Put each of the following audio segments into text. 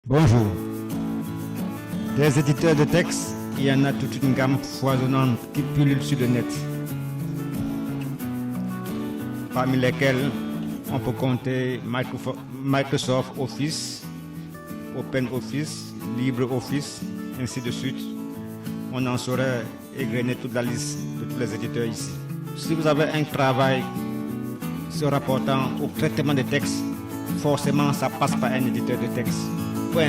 Bonjour. Des éditeurs de texte, il y en a toute une gamme foisonnante qui pullule sur le net. Parmi lesquels on peut compter Microsoft Office, OpenOffice, LibreOffice, ainsi de suite. On en saurait égrener toute la liste de tous les éditeurs ici. Si vous avez un travail se rapportant au traitement des textes, forcément ça passe par un éditeur de texte. Peu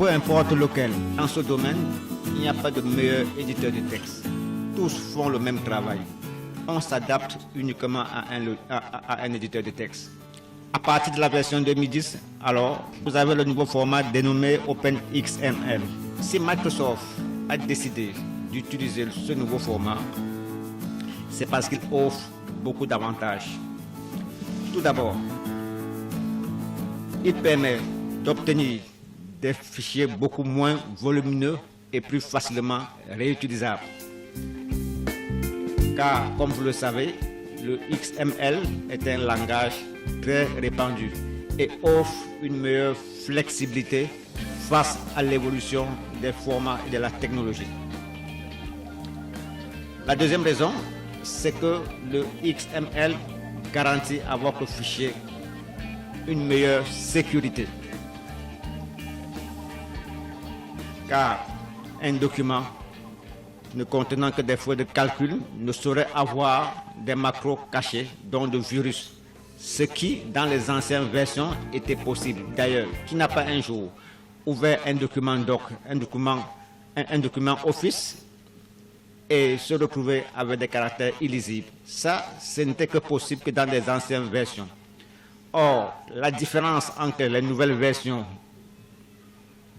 importe lequel. Dans ce domaine, il n'y a pas de meilleur éditeur de texte. Tous font le même travail. On s'adapte uniquement à un éditeur de texte. À partir de la version 2010, alors, vous avez le nouveau format dénommé OpenXML. Si Microsoft a décidé d'utiliser ce nouveau format, c'est parce qu'il offre beaucoup d'avantages. Tout d'abord, il permet d'obtenir des fichiers beaucoup moins volumineux et plus facilement réutilisables. Car, comme vous le savez, le XML est un langage très répandu et offre une meilleure flexibilité face à l'évolution des formats et de la technologie. La deuxième raison, c'est que le XML garantit à votre fichier une meilleure sécurité. Car un document ne contenant que des feuilles de calcul ne saurait avoir des macros cachés, dont de virus. Ce qui, dans les anciennes versions, était possible. D'ailleurs, qui n'a pas un jour ouvert un document doc, un document Office et se retrouver avec des caractères illisibles. Ça, ce n'était que possible que dans les anciennes versions. Or, la différence entre les nouvelles versions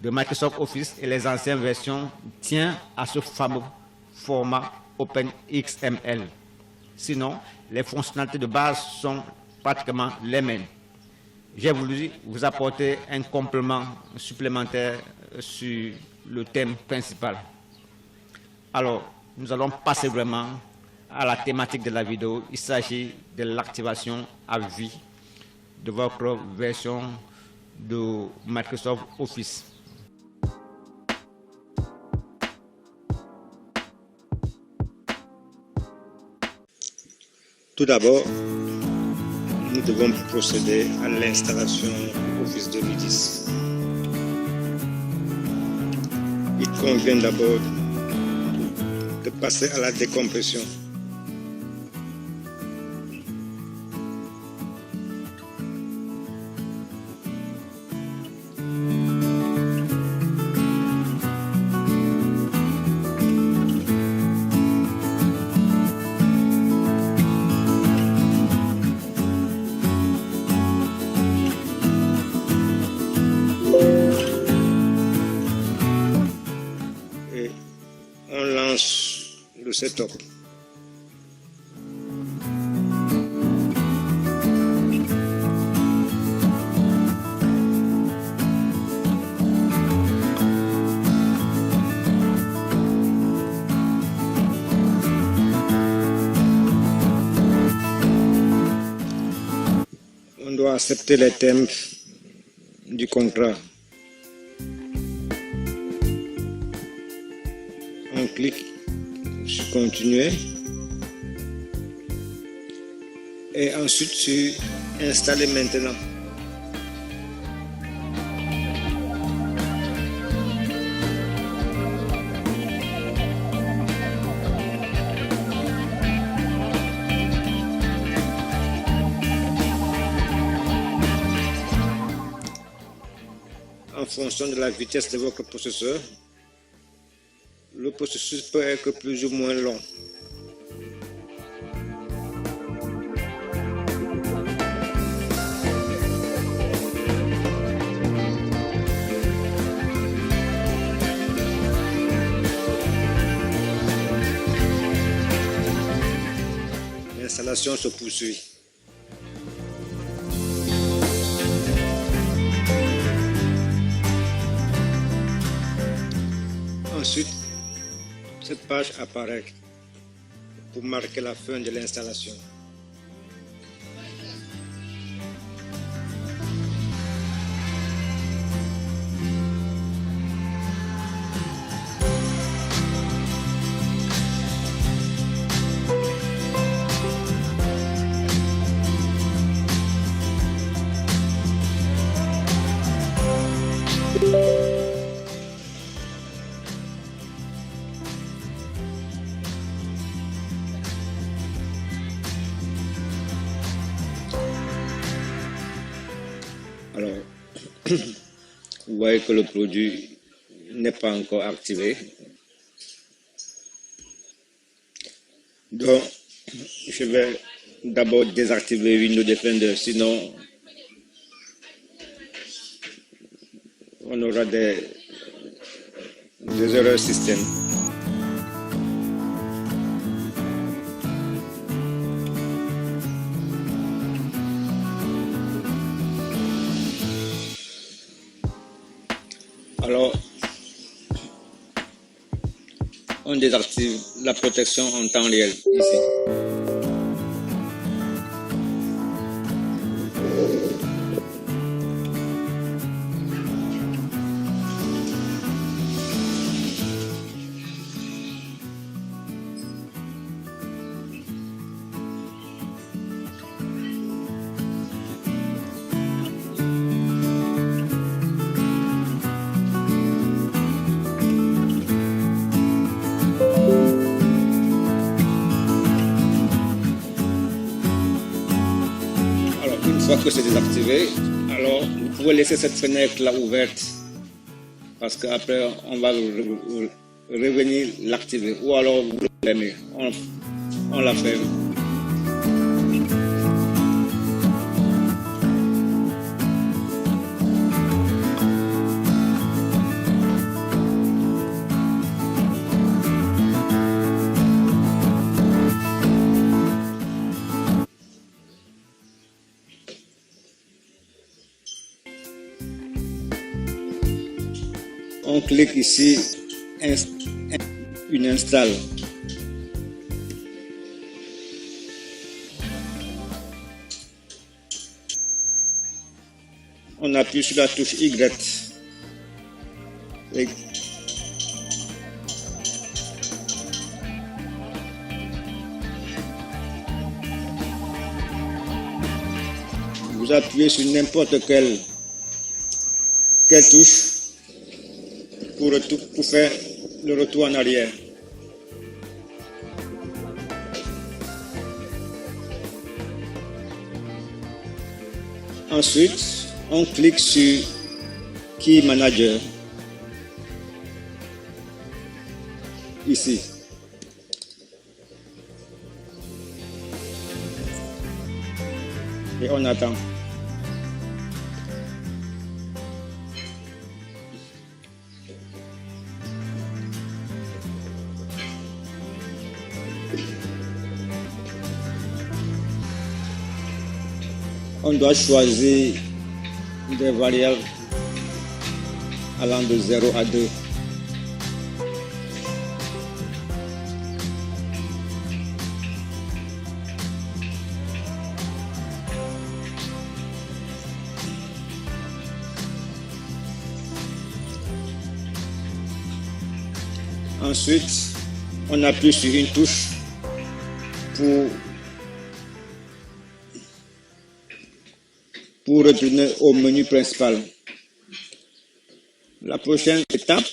de Microsoft Office et les anciennes versions tient à ce fameux format OpenXML. Sinon, les fonctionnalités de base sont pratiquement les mêmes. J'ai voulu vous apporter un complément supplémentaire sur le thème principal. Alors, nous allons passer vraiment à la thématique de la vidéo. Il s'agit de l'activation à vie de votre version de Microsoft Office. Tout d'abord, nous devons procéder à l'installation Office 2010. Il convient d'abord de passer à la décompression. On lance le setup. On doit accepter les termes du contrat. On clique sur continuer et ensuite sur installer maintenant. En fonction de la vitesse de votre processeur, le processus peut être plus ou moins long. L'installation se poursuit. Ensuite, cette page apparaît pour marquer la fin de l'installation. vous voyez que le produit n'est pas encore activé. Donc, je vais d'abord désactiver Windows Defender, sinon on aura des erreurs système. Alors, on désactive la protection en temps réel ici. Une fois que c'est désactivé, alors vous pouvez laisser cette fenêtre là ouverte parce qu'après on va revenir l'activer ou alors vous l'aimez, on la ferme. On clique ici, une installe. On appuie sur la touche Y. Vous appuyez sur n'importe quelle touche pour faire le retour en arrière. Ensuite, on clique sur Key Manager, ici. Et on attend. On doit choisir des variables allant de 0 à 2. Ensuite, on appuie sur une touche pour retourner au menu principal. La prochaine étape,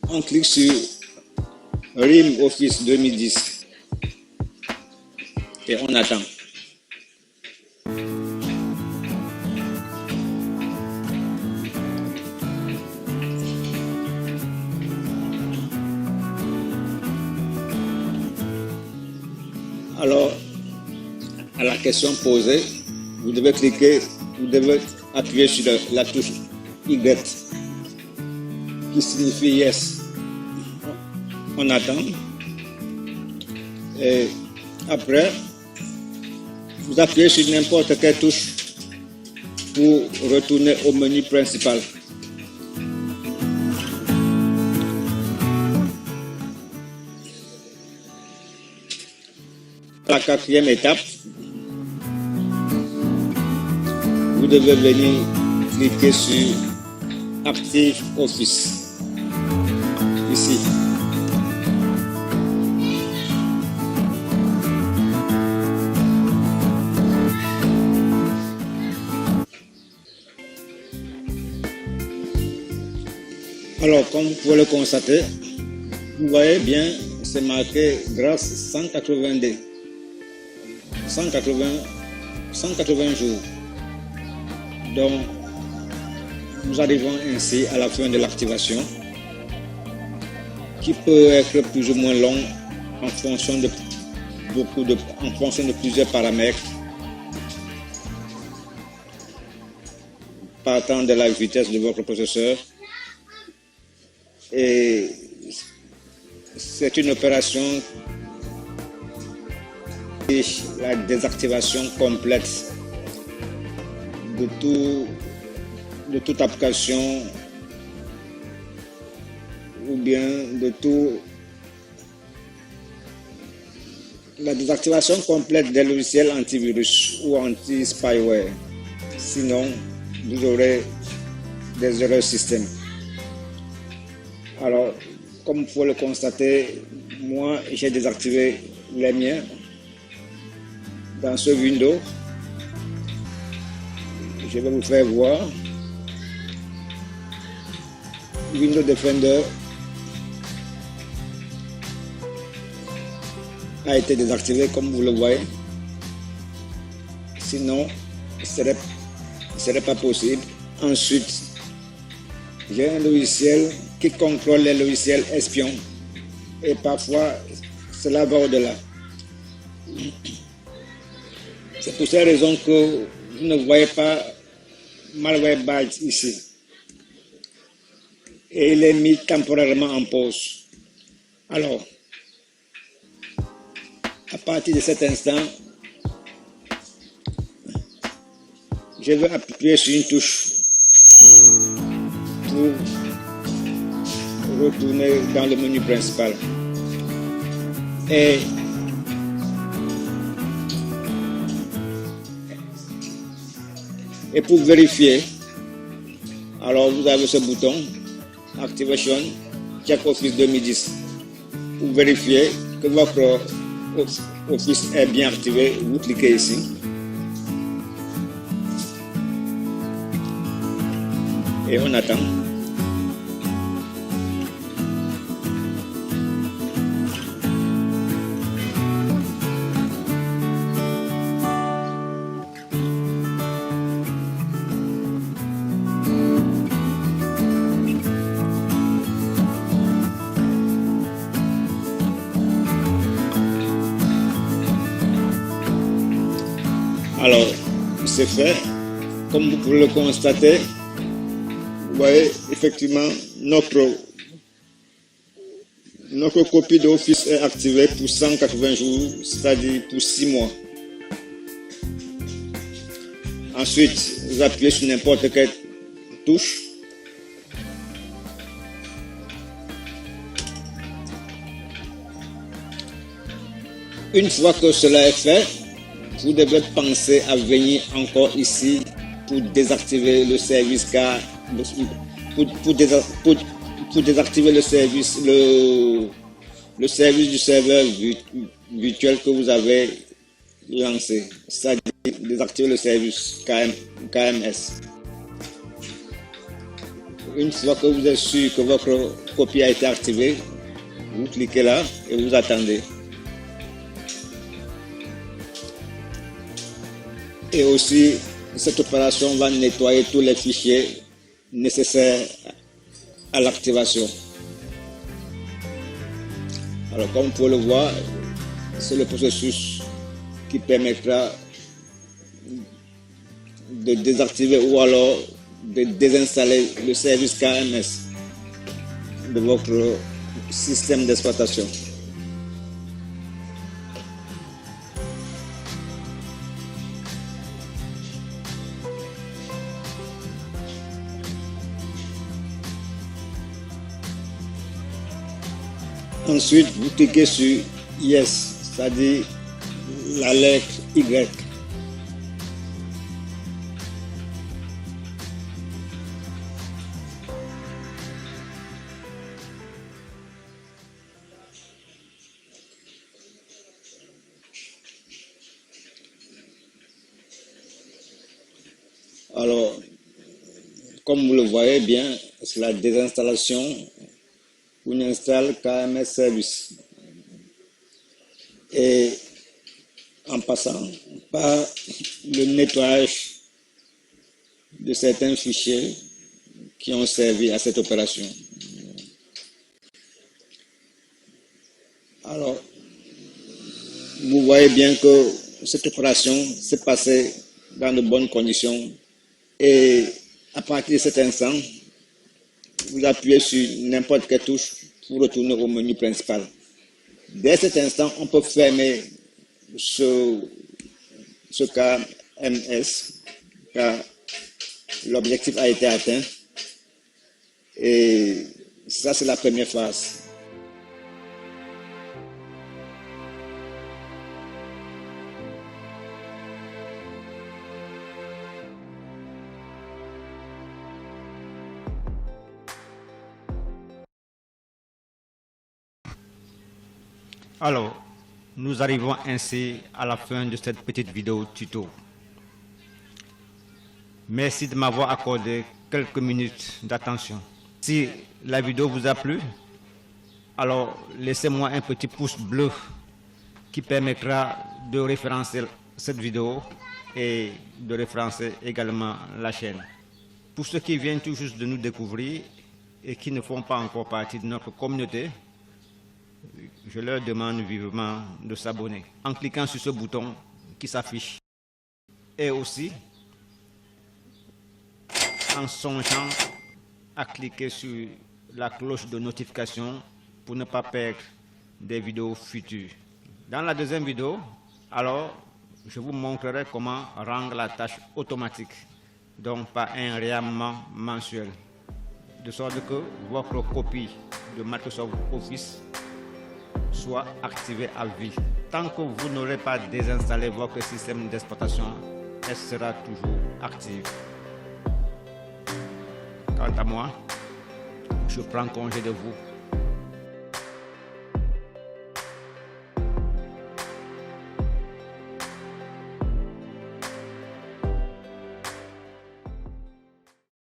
on clique sur RIM Office 2010 et on attend. Alors, à la question posée, vous devez appuyer sur la touche Y qui signifie Yes. On attend. Et après, vous appuyez sur n'importe quelle touche pour retourner au menu principal. La quatrième étape, vous devez venir cliquer sur Active Office, ici. Alors, comme vous pouvez le constater, vous voyez bien, c'est marqué grâce 180D. 180 jours. Donc, nous arrivons ainsi à la fin de l'activation, qui peut être plus ou moins long en fonction de plusieurs paramètres, partant de la vitesse de votre processeur. Et c'est une opération et la désactivation complète de toute application ou bien la désactivation complète des logiciels antivirus ou anti-spyware. Sinon, vous aurez des erreurs système. Alors, comme vous pouvez le constater, moi, j'ai désactivé les miens dans ce Windows. Je vais vous faire voir. Windows Defender a été désactivé comme vous le voyez. Sinon, ce serait pas possible. Ensuite, j'ai un logiciel qui contrôle les logiciels espions et parfois cela va au-delà. C'est pour cette raison que vous ne voyez pas Malwarebytes ici. Et il est mis temporairement en pause. Alors, à partir de cet instant, je vais appuyer sur une touche pour retourner dans le menu principal. Et pour vérifier, alors vous avez ce bouton Activation Check Office 2010. Pour vérifier que votre Office est bien activé, vous cliquez ici. Et on attend. Alors, c'est fait. Comme vous pouvez le constater, vous voyez, effectivement, notre copie d'Office est activée pour 180 jours, c'est-à-dire pour 6 mois. Ensuite, vous appuyez sur n'importe quelle touche. Une fois que cela est fait, vous devez penser à venir encore ici pour désactiver le service car pour désactiver le service du serveur virtuel que vous avez lancé, c'est-à-dire désactiver le service KMS. Une fois que vous êtes sûr que votre copie a été activée, vous cliquez là et vous attendez. Et aussi, cette opération va nettoyer tous les fichiers nécessaires à l'activation. Alors, comme vous pouvez le voir, c'est le processus qui permettra de désactiver ou alors de désinstaller le service KMS de votre système d'exploitation. Ensuite, vous cliquez sur Yes, c'est-à-dire la lettre Y. Alors, comme vous le voyez bien, c'est la désinstallation. On installe KMS Service et en passant par le nettoyage de certains fichiers, qui ont servi à cette opération. Alors, vous voyez bien que cette opération s'est passée dans de bonnes conditions et à partir de cet instant, vous appuyez sur n'importe quelle touche pour retourner au menu principal. Dès cet instant, on peut fermer ce KMS car l'objectif a été atteint et ça c'est la première phase. Alors, nous arrivons ainsi à la fin de cette petite vidéo tuto. Merci de m'avoir accordé quelques minutes d'attention. Si la vidéo vous a plu, alors laissez-moi un petit pouce bleu qui permettra de référencer cette vidéo et de référencer également la chaîne. Pour ceux qui viennent tout juste de nous découvrir et qui ne font pas encore partie de notre communauté, je leur demande vivement de s'abonner en cliquant sur ce bouton qui s'affiche et aussi en songeant à cliquer sur la cloche de notification pour ne pas perdre des vidéos futures. Dans la deuxième vidéo, alors, je vous montrerai comment rendre la tâche automatique, donc pas un réarmement mensuel, de sorte que votre copie de Microsoft Office soit activée à vie. Tant que vous n'aurez pas désinstallé votre système d'exploitation, elle sera toujours active. Quant à moi, je prends congé de vous.